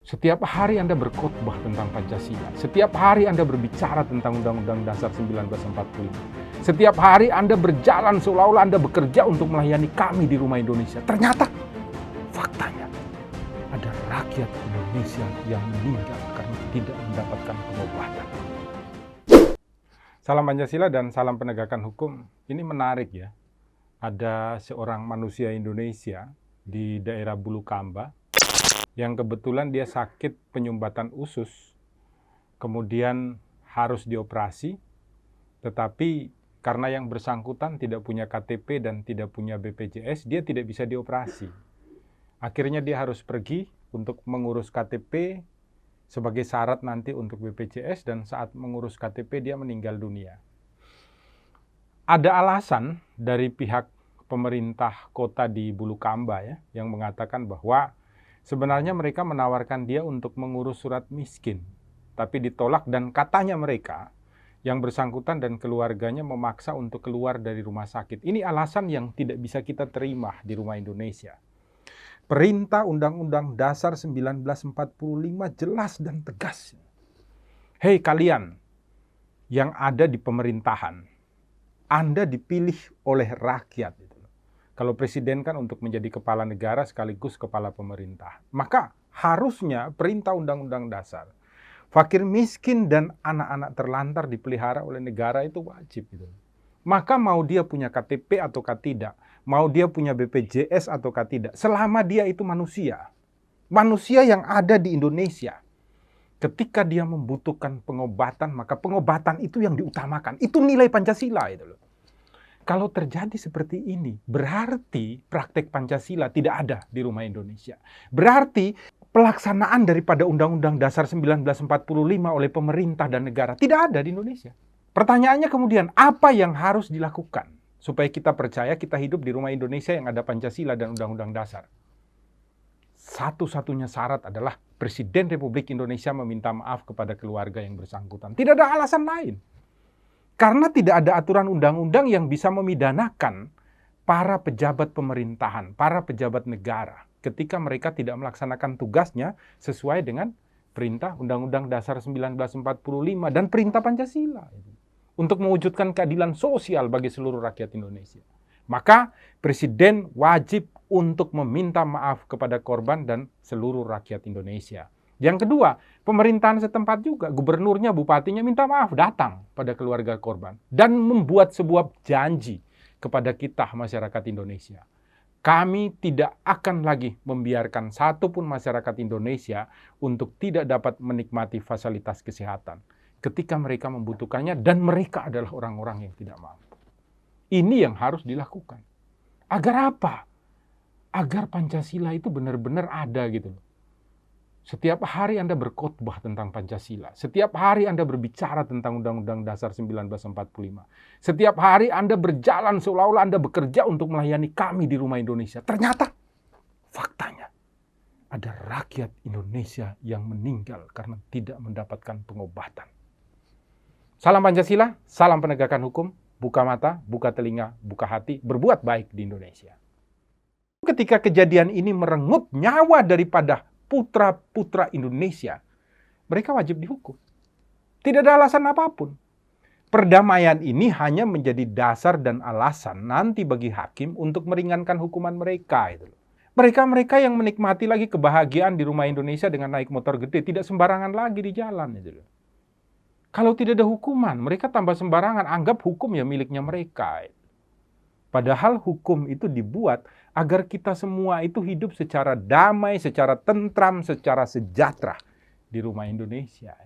Setiap hari Anda berkhotbah tentang Pancasila. Setiap hari Anda berbicara tentang Undang-Undang Dasar 1945. Setiap hari Anda berjalan seolah-olah Anda bekerja untuk melayani kami di Rumah Indonesia. Ternyata faktanya ada rakyat Indonesia yang meninggal karena tidak mendapatkan pengobatan. Salam Pancasila dan salam penegakan hukum. Ini menarik ya. Ada seorang manusia Indonesia di daerah Bulukamba yang kebetulan dia sakit penyumbatan usus, kemudian harus dioperasi, tetapi karena yang bersangkutan tidak punya KTP dan tidak punya BPJS, dia tidak bisa dioperasi. Akhirnya dia harus pergi untuk mengurus KTP sebagai syarat nanti untuk BPJS, dan saat mengurus KTP dia meninggal dunia. Ada alasan dari pihak pemerintah kota di Bulukamba ya, yang mengatakan bahwa sebenarnya mereka menawarkan dia untuk mengurus surat miskin, tapi ditolak dan katanya mereka yang bersangkutan dan keluarganya memaksa untuk keluar dari rumah sakit. Ini alasan yang tidak bisa kita terima di Rumah Indonesia. Perintah Undang-Undang Dasar 1945 jelas dan tegas. Hei kalian yang ada di pemerintahan, Anda dipilih oleh rakyat. Kalau presiden kan untuk menjadi kepala negara sekaligus kepala pemerintah. Maka harusnya perintah Undang-Undang Dasar, fakir miskin dan anak-anak terlantar dipelihara oleh negara itu wajib. Maka mau dia punya KTP atau tidak, mau dia punya BPJS atau tidak, selama dia itu manusia. Manusia yang ada di Indonesia. Ketika dia membutuhkan pengobatan, maka pengobatan itu yang diutamakan. Itu nilai Pancasila itu loh. Kalau terjadi seperti ini, berarti praktek Pancasila tidak ada di Rumah Indonesia. Berarti pelaksanaan daripada Undang-Undang Dasar 1945 oleh pemerintah dan negara tidak ada di Indonesia. Pertanyaannya kemudian, apa yang harus dilakukan supaya kita percaya kita hidup di Rumah Indonesia yang ada Pancasila dan Undang-Undang Dasar? Satu-satunya syarat adalah Presiden Republik Indonesia meminta maaf kepada keluarga yang bersangkutan. Tidak ada alasan lain. Karena tidak ada aturan undang-undang yang bisa memidanakan para pejabat pemerintahan, para pejabat negara ketika mereka tidak melaksanakan tugasnya sesuai dengan perintah Undang-Undang Dasar 1945 dan perintah Pancasila untuk mewujudkan keadilan sosial bagi seluruh rakyat Indonesia. Maka Presiden wajib untuk meminta maaf kepada korban dan seluruh rakyat Indonesia. Yang kedua, pemerintahan setempat juga, gubernurnya, bupatinya minta maaf, datang pada keluarga korban. Dan membuat sebuah janji kepada kita masyarakat Indonesia. Kami tidak akan lagi membiarkan satupun masyarakat Indonesia untuk tidak dapat menikmati fasilitas kesehatan ketika mereka membutuhkannya dan mereka adalah orang-orang yang tidak mampu. Ini yang harus dilakukan. Agar apa? Agar Pancasila itu benar-benar ada gitu loh. Setiap hari Anda berkhotbah tentang Pancasila. Setiap hari Anda berbicara tentang Undang-Undang Dasar 1945. Setiap hari Anda berjalan seolah-olah Anda bekerja untuk melayani kami di Rumah Indonesia. Ternyata faktanya ada rakyat Indonesia yang meninggal karena tidak mendapatkan pengobatan. Salam Pancasila, salam penegakan hukum, buka mata, buka telinga, buka hati, berbuat baik di Indonesia. Ketika kejadian ini merenggut nyawa daripada putra-putra Indonesia, mereka wajib dihukum. Tidak ada alasan apapun. Perdamaian ini hanya menjadi dasar dan alasan nanti bagi hakim untuk meringankan hukuman mereka. Mereka-mereka yang menikmati lagi kebahagiaan di Rumah Indonesia dengan naik motor gede, tidak sembarangan lagi di jalan. Kalau tidak ada hukuman, mereka tambah sembarangan, anggap hukum ya miliknya mereka. Padahal hukum itu dibuat agar kita semua itu hidup secara damai, secara tentram, secara sejahtera di Rumah Indonesia.